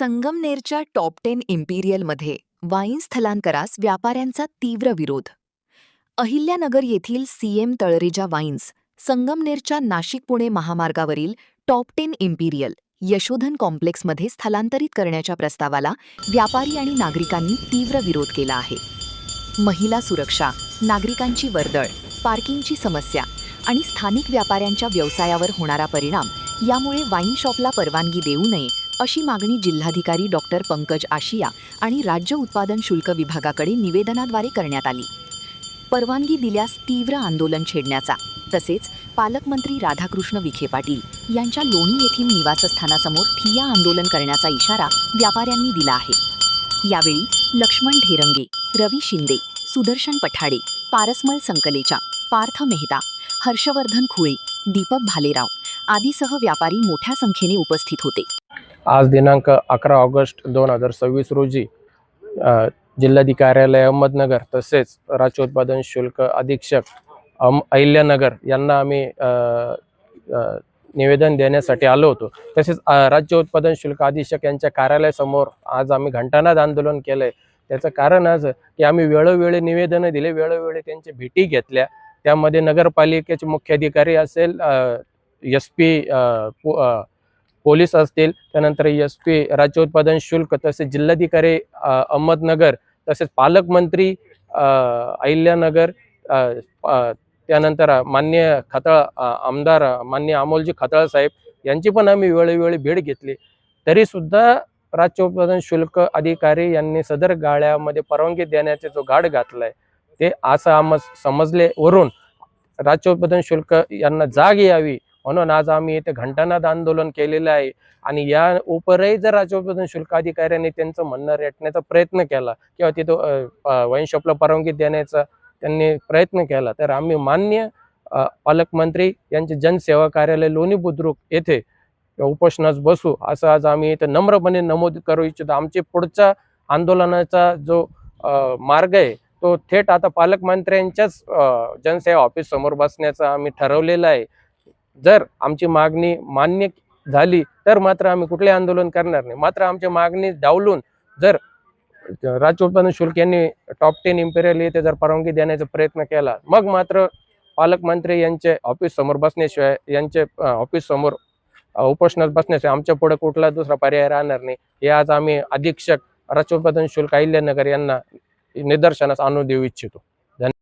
संगमनेरच्या top 10 इम्पिरियलमध्ये wine स्थलांतरास व्यापाऱ्यांचा तीव्र विरोध. अहिल्यानगर येथील सीएम तळरेजा वाईन्स संगमनेरच्या नाशिक-पुणे महामार्गावरील टॉप 10 इम्पिरियल यशोधन कॉम्प्लेक्समध्ये स्थलांतरित करण्याच्या प्रस्तावाला व्यापारी आणि नागरिकांनी तीव्र विरोध केला आहे. महिला सुरक्षा, नागरिकांची वर्दळ, पार्किंगची समस्या आणि स्थानिक व्यापाऱ्यांच्या व्यवसायावर होणारा परिणाम यामुळे वाईन शॉपला परवानगी देऊ नये अशी मागणी जिल्हाधिकारी डॉक्टर पंकज आशिया आणि राज्य उत्पादन शुल्क विभागाकडे निवेदनाद्वारे करण्यात आली. परवानगी दिल्यास तीव्र आंदोलन छेडण्याचा तसेच पालकमंत्री राधाकृष्ण विखे पाटील यांच्या लोणी येथील निवासस्थानासमोर ठिय्या आंदोलन करण्याचा इशारा व्यापाऱ्यांनी दिला आहे. यावेळी लक्ष्मण ढेरंगे, रवी शिंदे, सुदर्शन पठाडे, पारसमल संकलेचा, पार्थ मेहता, हर्षवर्धन खुळे, दीपक भालेराव आदीसह व्यापारी मोठ्या संख्येने उपस्थित होते. आज दिनांक 11 ऑगस्ट 2026 रोजी जिल्हाधिकारी अहमदनगर तसेच राज्य उत्पादन शुल्क अधीक्षक अहिल्यानगर यांना आम्ही निवेदन देण्यासाठी आलो होतो. तसेच राज्य उत्पादन शुल्क अधीक्षक यांच्या कार्यालयासमोर आज आम्ही घंटानाद आंदोलन केलंय. त्याचं कारण असं की आम्ही वेळोवेळी निवेदनं दिले, वेळोवेळी त्यांची भेटी घेतल्या. त्यामध्ये नगरपालिकेचे मुख्याधिकारी असेल, SP पोलीस असतील, त्यानंतर SP राज्य उत्पादन शुल्क, तसेच जिल्हाधिकारी अहमदनगर, तसेच पालकमंत्री अहिल्यानगर, त्यानंतर माननीय आमदार माननीय अमोलजी खताळ साहेब यांची पण आम्ही वेळोवेळी भेट घेतली. तरी सुद्धा राज्य उत्पादन शुल्क अधिकारी यांनी सदर गाळ्यामध्ये परवानगी देण्याचा जो घाट घातलाय ते असं आम्हाला समजले वरून राज्य उत्पादन शुल्क यांना जाग यावी म्हणून आज आम्ही इथे घंटानाद आंदोलन केलेलं आहे. आणि या उपरही जर राज्य उत्पादन शुल्क अधिकाऱ्यांनी त्यांचं म्हणणं रेटण्याचा प्रयत्न केला किंवा तिथं वाईन शॉपला परवानगी देण्याचा त्यांनी प्रयत्न केला तर आम्ही मान्य पालकमंत्री यांचे जनसेवा कार्यालय लोणी बुद्रुक येथे उपोषणास बसू असं आज आम्ही इथे नम्रपणे नमूद करू इच्छितो. आमचे पुढचा आंदोलनाचा जो मार्ग आहे तो थेट आता पालकमंत्र्यांच्याच जनसेवा ऑफिस समोर बसण्याचा आम्ही ठरवलेला आहे. जर आमची मागणी मान्य झाली तर मात्र आम्ही कुठले आंदोलन करणार नाही. मात्र आमची मागणी डावलून जर राज्य उत्पादन शुल्क यांनी टॉप 10 इम्पेरियल येथे जर परवानगी देण्याचा प्रयत्न केला मग मात्र पालकमंत्री यांचे ऑफिस समोर बसण्याशिवाय, यांचे ऑफिस समोर उपोषणात बसण्याशिवाय आमच्या पुढे कुठला दुसरा पर्याय राहणार नाही. हे आज आम्ही अधीक्षक राज्य उत्पादन शुल्क अहिल्यानगर यांना निदर्शनास आणून देऊ इच्छितो.